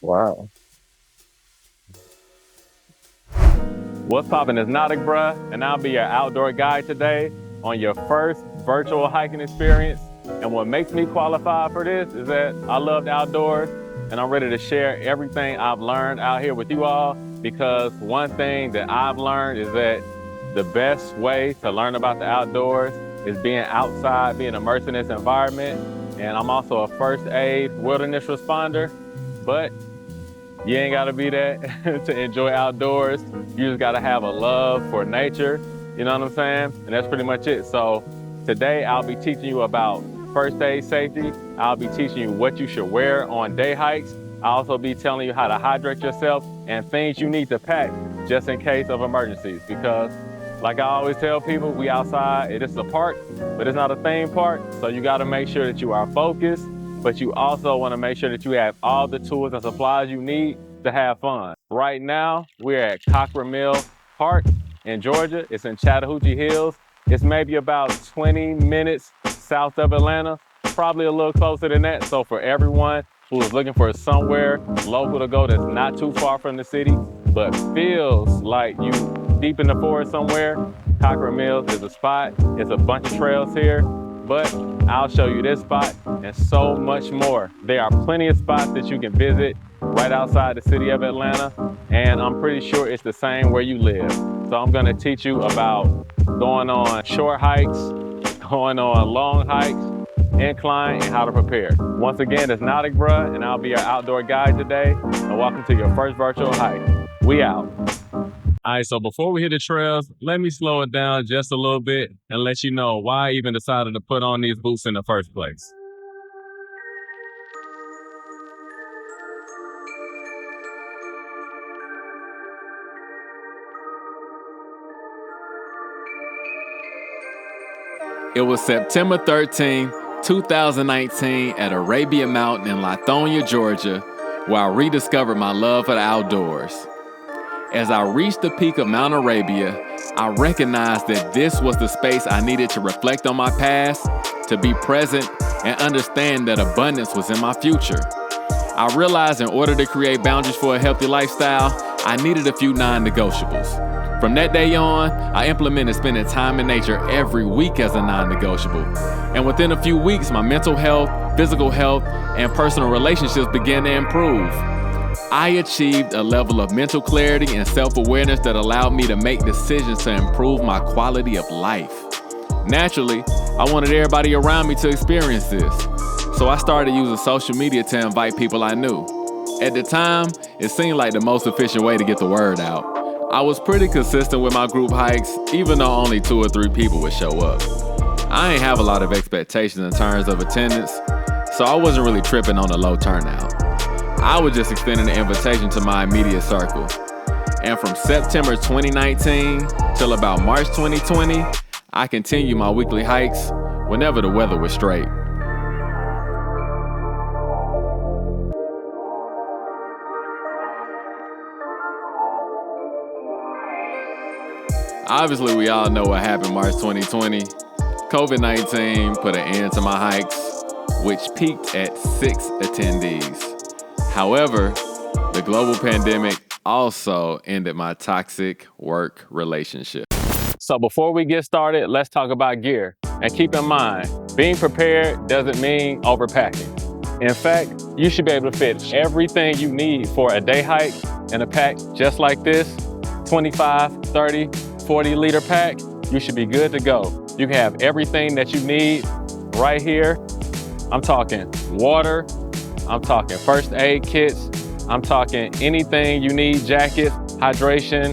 Wow. What's poppin', is Nautic, bruh, and I'll be your outdoor guide today on your first virtual hiking experience. And what makes me qualify for this is that I love the outdoors and I'm ready to share everything I've learned out here with you all, because one thing that I've learned is that the best way to learn about the outdoors is being outside, being immersed in this environment. And I'm also a first aid wilderness responder, but you ain't gotta be that to enjoy outdoors. You just gotta have a love for nature, you know what I'm saying? And that's pretty much it. So today I'll be teaching you about first aid safety. I'll be teaching you what you should wear on day hikes. I'll also be telling you how to hydrate yourself and things you need to pack just in case of emergencies. Because like I always tell people, we outside, it is a park, but it's not a theme park. So you gotta make sure that you are focused, but you also want to make sure that you have all the tools and supplies you need to have fun. Right now, we're at Cochran Mill Park in Georgia. It's in Chattahoochee Hills. It's maybe about 20 minutes south of Atlanta, probably a little closer than that. So for everyone who is looking for somewhere local to go that's not too far from the city, but feels like you deep in the forest somewhere, Cochran Mills is a spot. It's a bunch of trails here, but I'll show you this spot and so much more. There are plenty of spots that you can visit right outside the city of Atlanta, and I'm pretty sure it's the same where you live. So I'm gonna teach you about going on short hikes, going on long hikes, incline, and how to prepare. Once again, it's Nautic, bruh, and I'll be your outdoor guide today, and welcome to your first virtual hike. We out. All right, so before we hit the trails, let me slow it down just a little bit and let you know why I even decided to put on these boots in the first place. It was September 13, 2019 at Arabia Mountain in Lithonia, Georgia, where I rediscovered my love for the outdoors. As I reached the peak of Mount Arabia, I recognized that this was the space I needed to reflect on my past, to be present, and understand that abundance was in my future. I realized in order to create boundaries for a healthy lifestyle, I needed a few non-negotiables. From that day on, I implemented spending time in nature every week as a non-negotiable. And within a few weeks, my mental health, physical health, and personal relationships began to improve. I achieved a level of mental clarity and self-awareness that allowed me to make decisions to improve my quality of life. Naturally, I wanted everybody around me to experience this, so I started using social media to invite people I knew. At the time, it seemed like the most efficient way to get the word out. I was pretty consistent with my group hikes, even though only 2 or 3 people would show up. I ain't have a lot of expectations in terms of attendance, so I wasn't really tripping on the low turnout. I was just extending the invitation to my immediate circle. And from September 2019 till about March 2020, I continued my weekly hikes whenever the weather was straight. Obviously, we all know what happened March 2020. COVID-19 put an end to my hikes, which peaked at 6 attendees. However, the global pandemic also ended my toxic work relationship. So before we get started, let's talk about gear. And keep in mind, being prepared doesn't mean overpacking. In fact, you should be able to fit everything you need for a day hike in a pack just like this, 25, 30, 40 liter pack. You should be good to go. You can have everything that you need right here. I'm talking water, I'm talking first aid kits, I'm talking anything you need, jackets, hydration,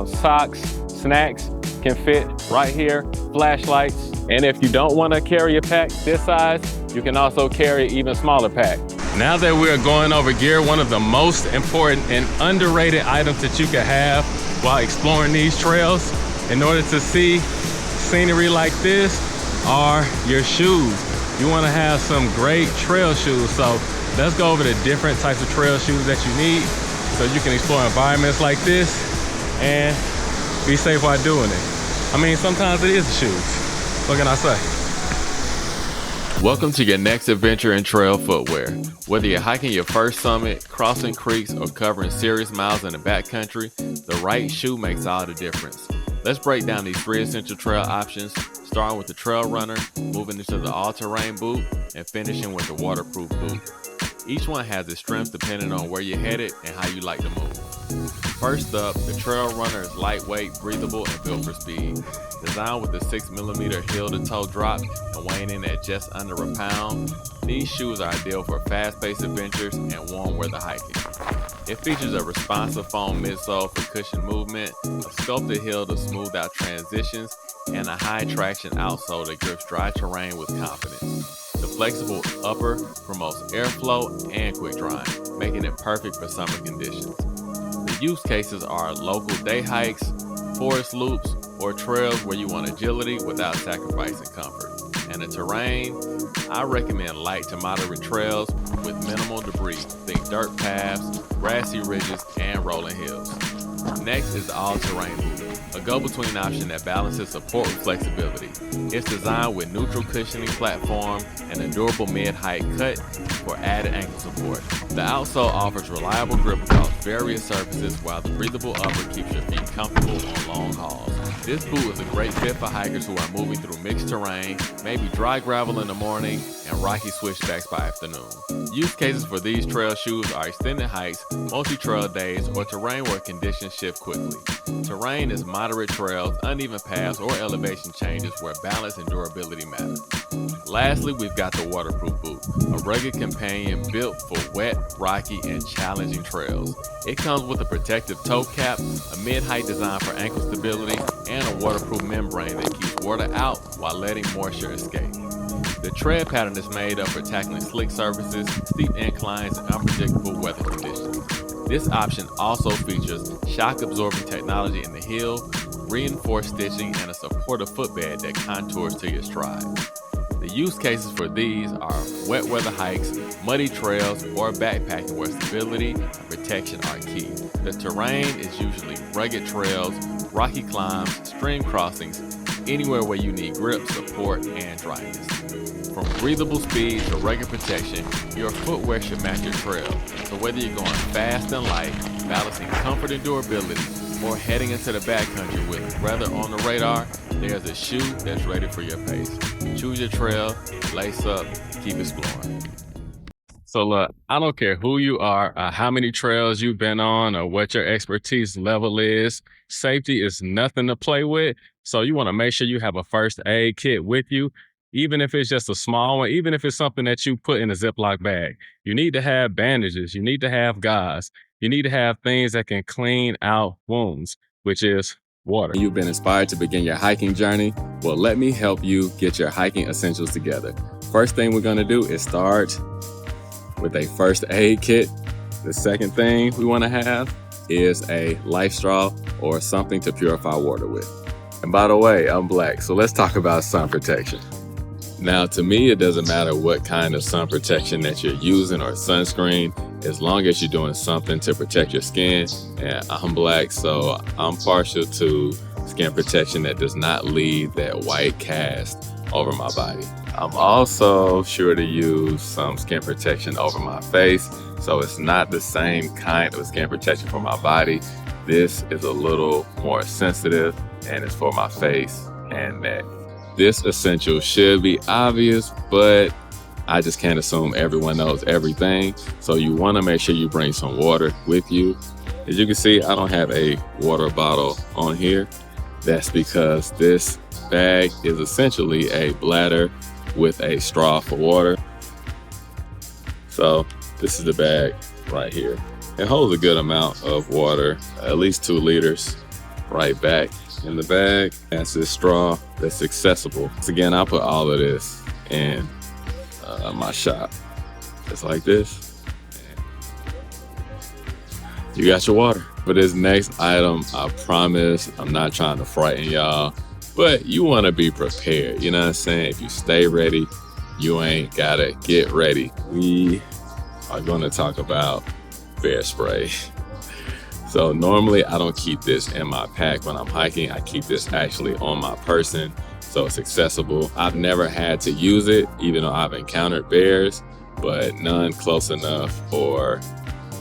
socks, snacks can fit right here, flashlights. And if you don't want to carry a pack this size, you can also carry an even smaller pack. Now that we're going over gear, one of the most important and underrated items that you can have while exploring these trails in order to see scenery like this are your shoes. You want to have some great trail shoes. So let's go over the different types of trail shoes that you need so you can explore environments like this and be safe while doing it. I mean, sometimes it is the shoes. What can I say? Welcome to your next adventure in trail footwear. Whether you're hiking your first summit, crossing creeks, or covering serious miles in the backcountry, the right shoe makes all the difference. Let's break down these 3 essential trail options, starting with the trail runner, moving into the all-terrain boot, and finishing with the waterproof boot. Each one has its strengths depending on where you're headed and how you like to move. First up, the trail runner is lightweight, breathable, and built for speed. Designed with a 6mm heel-to-toe drop and weighing in at just under a pound, these shoes are ideal for fast-paced adventures and warm weather hiking. It features a responsive foam midsole for cushion movement, a sculpted heel to smooth out transitions, and a high-traction outsole that grips dry terrain with confidence. The flexible upper promotes airflow and quick drying, making it perfect for summer conditions. The use cases are local day hikes, forest loops, or trails where you want agility without sacrificing comfort. And the terrain, I recommend light to moderate trails with minimal debris. Think dirt paths, grassy ridges, and rolling hills. Next is the all-terrain boot, a go-between option that balances support with flexibility. It's designed with neutral cushioning platform and a durable mid-height cut for added ankle support. The outsole offers reliable grip across various surfaces, while the breathable upper keeps your feet comfortable on long hauls. This boot is a great fit for hikers who are moving through mixed terrain, maybe dry gravel in the morning and rocky switchbacks by afternoon. Use cases for these trail shoes are extended hikes, multi-trail days, or terrain where conditions shift quickly. Terrain is moderate trails, uneven paths, or elevation changes where balance and durability matter. Lastly, we've got the waterproof boot, a rugged companion built for wet, rocky, and challenging trails. It comes with a protective toe cap, a mid-height design for ankle stability, and a waterproof membrane that keeps water out while letting moisture escape. The tread pattern is made up for tackling slick surfaces, steep inclines, and unpredictable weather conditions. This option also features shock-absorbing technology in the heel, reinforced stitching, and a supportive footbed that contours to your stride. The use cases for these are wet weather hikes, muddy trails, or backpacking where stability and protection are key. The terrain is usually rugged trails, rocky climbs, stream crossings, anywhere where you need grip, support, and dryness. From breathable speed to rugged protection, your footwear should match your trail. So whether you're going fast and light, balancing comfort and durability, or heading into the backcountry with weather on the radar, there's a shoe that's ready for your pace. Choose your trail, lace up, keep exploring. So look, I don't care who you are, how many trails you've been on, or what your expertise level is. Safety is nothing to play with. So you want to make sure you have a first aid kit with you, even if it's just a small one, even if it's something that you put in a Ziploc bag. You need to have bandages. You need to have gauze. You need to have things that can clean out wounds, which is water. You've been inspired to begin your hiking journey? Well, let me help you get your hiking essentials together. First thing we're going to do is start with a first aid kit. The second thing we want to have is a life straw or something to purify water with. And by the way, I'm black, so let's talk about sun protection. Now, to me, it doesn't matter what kind of sun protection that you're using or sunscreen, as long as you're doing something to protect your skin. And I'm black, so I'm partial to skin protection that does not leave that white cast over my body. I'm also sure to use some skin protection over my face, so it's not the same kind of skin protection for my body. This is a little more sensitive, and it's for my face and neck. This essential should be obvious, but I just can't assume everyone knows everything. So you want to make sure you bring some water with you. As you can see, I don't have a water bottle on here. That's because this bag is essentially a bladder with a straw for water. So this is the bag right here. It holds a good amount of water, at least 2 liters right back in the bag. That's this straw that's accessible. So again, I'll put all of this in my shop. Just like this. You got your water. For this next item, I promise I'm not trying to frighten y'all, but you want to be prepared. You know what I'm saying? If you stay ready, you ain't gotta get ready. We are going to talk about bear spray. So normally I don't keep this in my pack when I'm hiking. I keep this actually on my person so it's accessible. I've never had to use it, even though I've encountered bears, but none close enough or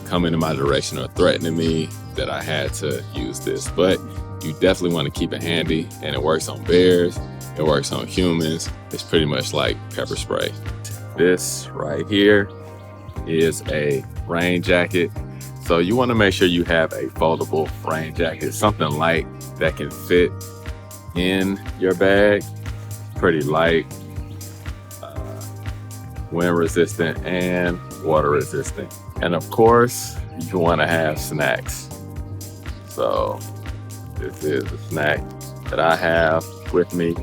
coming in my direction or threatening me that I had to use this. But you definitely want to keep it handy, and it works on bears, it works on humans. It's pretty much like pepper spray. This right here is a rain jacket. So you want to make sure you have a foldable rain jacket, something light that can fit in your bag. Pretty light, wind resistant and water resistant. And of course, you want to have snacks. So this is a snack that I have with me.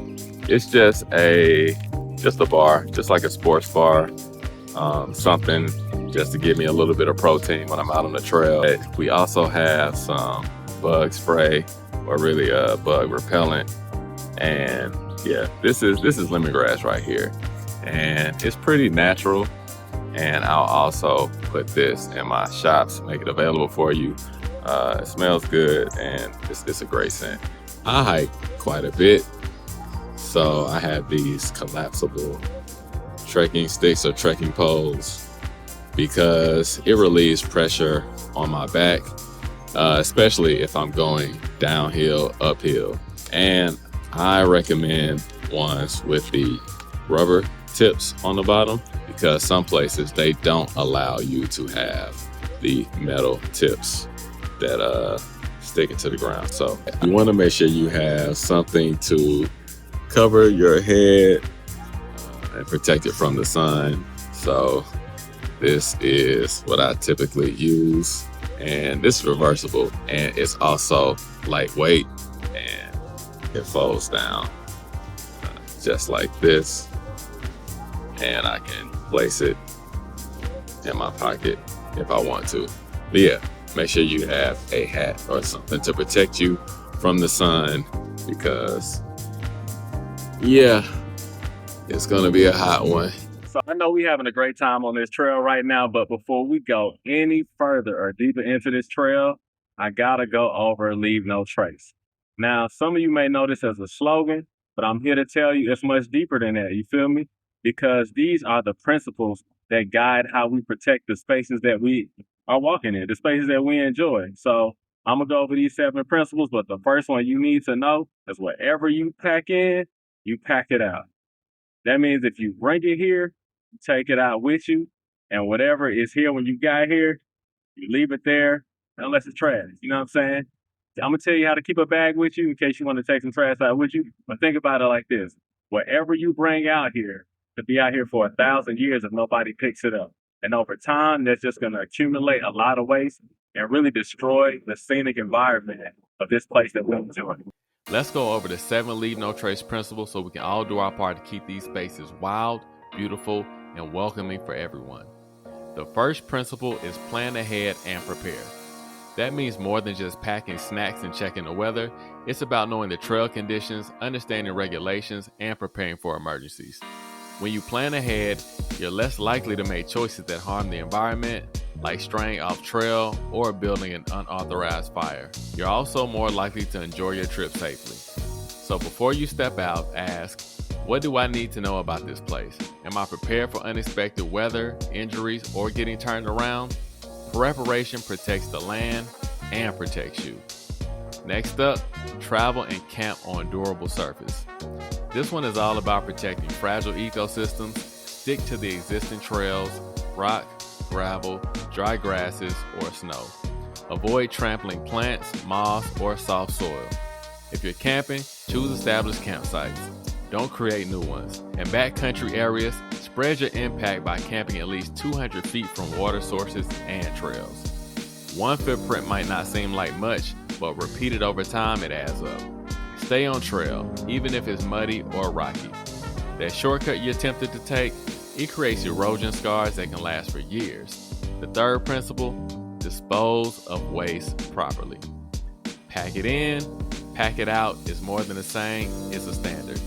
It's just a bar, just like a sports bar, something just to give me a little bit of protein when I'm out on the trail. We also have some bug spray, or really bug repellent. And yeah, this is lemongrass right here, and it's pretty natural. And I'll also put this in my shops, make it available for you. It smells good, and it's a great scent. I hike quite a bit, so I have these collapsible trekking sticks or trekking poles because it relieves pressure on my back, especially if I'm going downhill, uphill. And I recommend ones with the rubber tips on the bottom, because some places they don't allow you to have the metal tips that stick into the ground. So you want to make sure you have something to cover your head and protect it from the sun. So this is what I typically use, and this is reversible, and it's also lightweight, and it folds down just like this, and I can place it in my pocket if I want to. But yeah, make sure you have a hat or something to protect you from the sun, because yeah, it's gonna be a hot one. So I know we're having a great time on this trail right now, but before we go any further or deeper into this trail, I gotta go over Leave No Trace. Now, some of you may know this as a slogan, but I'm here to tell you it's much deeper than that, you feel me? Because these are the principles that guide how we protect the spaces that we are walking in, the spaces that we enjoy. So I'm gonna go over these 7 principles, but the first one you need to know is whatever you pack in, you pack it out. That means if you bring it here, you take it out with you, and whatever is here when you got here, you leave it there, unless it's trash. You know what I'm saying? I'm gonna tell you how to keep a bag with you in case you want to take some trash out with you. But think about it like this: whatever you bring out here could be out here for 1,000 years if nobody picks it up. And over time, that's just gonna accumulate a lot of waste and really destroy the scenic environment of this place that we enjoy. Let's go over the 7 Leave No Trace principles so we can all do our part to keep these spaces wild, beautiful, and welcoming for everyone. The first principle is plan ahead and prepare. That means more than just packing snacks and checking the weather. It's about knowing the trail conditions, understanding regulations, and preparing for emergencies. When you plan ahead, you're less likely to make choices that harm the environment, like straying off trail or building an unauthorized fire. You're also more likely to enjoy your trip safely. So before you step out, ask, what do I need to know about this place? Am I prepared for unexpected weather, injuries, or getting turned around? Preparation protects the land and protects you. Next up, travel and camp on durable surface. This one is all about protecting fragile ecosystems. Stick to the existing trails, rock, gravel, dry grasses, or snow. Avoid trampling plants, moss, or soft soil. If you're camping, choose established campsites. Don't create new ones. In backcountry areas, spread your impact by camping at least 200 feet from water sources and trails. One footprint might not seem like much, but repeated over time, it adds up. Stay on trail, even if it's muddy or rocky. That shortcut you're tempted to take, it creates erosion scars that can last for years. The third principle, dispose of waste properly. Pack it in, pack it out is more than a saying, it's a standard.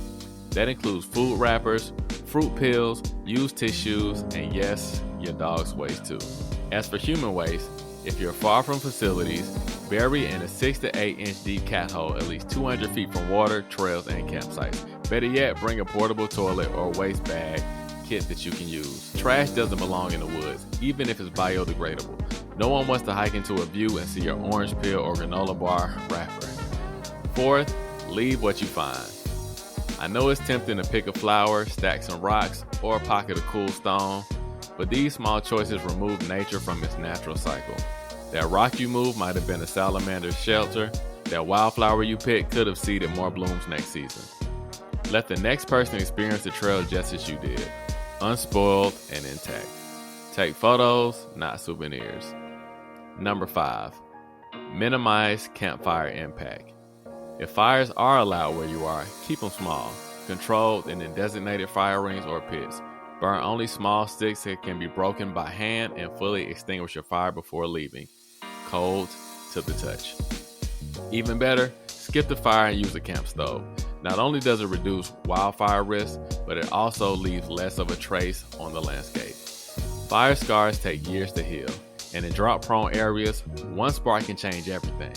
That includes food wrappers, fruit peels, used tissues, and yes, your dog's waste too. As for human waste, if you're far from facilities, bury in a 6 to 8 inch deep cat hole at least 200 feet from water, trails, and campsites. Better yet, bring a portable toilet or waste bag kit that you can use. Trash doesn't belong in the woods, even if it's biodegradable. No one wants to hike into a view and see your orange peel or granola bar wrapper. Fourth, leave what you find. I know it's tempting to pick a flower, stack some rocks, or pocket a cool stone, but these small choices remove nature from its natural cycle. That rock you moved might have been a salamander's shelter. That wildflower you picked could have seeded more blooms next season. Let the next person experience the trail just as you did, unspoiled and intact. Take photos, not souvenirs. Number 5, minimize campfire impact. If fires are allowed where you are, keep them small, controlled and in designated fire rings or pits. Burn only small sticks that can be broken by hand and fully extinguish your fire before leaving. Cold to the touch. Even better, skip the fire and use a camp stove. Not only does it reduce wildfire risk, but it also leaves less of a trace on the landscape. Fire scars take years to heal, and in drought-prone areas, one spark can change everything.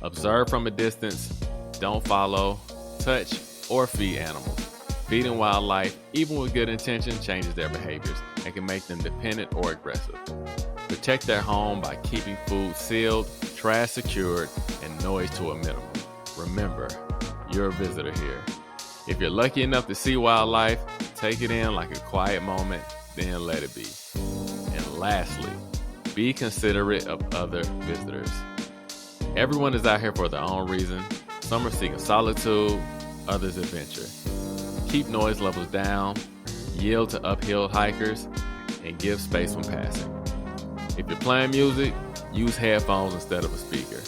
Observe from a distance, don't follow, touch, or feed animals. Feeding wildlife, even with good intention, changes their behaviors and can make them dependent or aggressive. Protect their home by keeping food sealed, trash secured, and noise to a minimum. Remember, you're a visitor here. If you're lucky enough to see wildlife, take it in like a quiet moment, then let it be. And lastly, be considerate of other visitors. Everyone is out here for their own reason. Some are seeking solitude, others adventure. Keep noise levels down, yield to uphill hikers, and give space when passing. If you're playing music, use headphones instead of a speaker.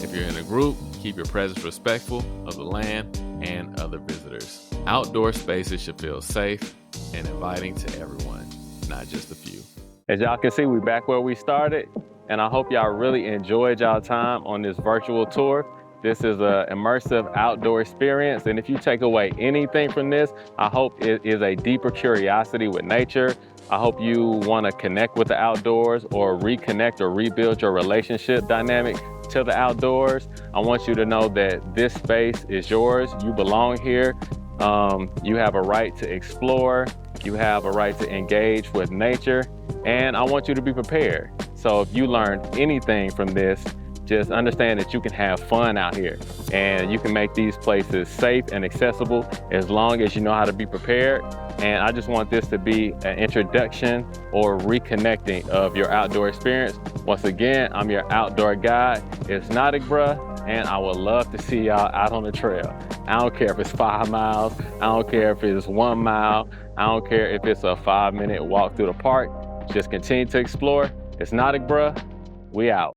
If you're in a group, keep your presence respectful of the land and other visitors. Outdoor spaces should feel safe and inviting to everyone, not just a few. As y'all can see, we back where we started, and I hope y'all really enjoyed y'all time on this virtual tour. This is an immersive outdoor experience, and if you take away anything from this, I hope it is a deeper curiosity with nature. I hope you want to connect with the outdoors or reconnect or rebuild your relationship dynamic to the outdoors. I want you to know that this space is yours. You belong here. You have a right to explore. You have a right to engage with nature, and I want you to be prepared. So if you learned anything from this, just understand that you can have fun out here and you can make these places safe and accessible as long as you know how to be prepared. And I just want this to be an introduction or reconnecting of your outdoor experience. Once again, I'm your outdoor guide. It's Nautic Bruh, and I would love to see y'all out on the trail. I don't care if it's 5 miles. I don't care if it's 1 mile. I don't care if it's a 5-minute walk through the park. Just continue to explore. It's Nautic Bruh. We out.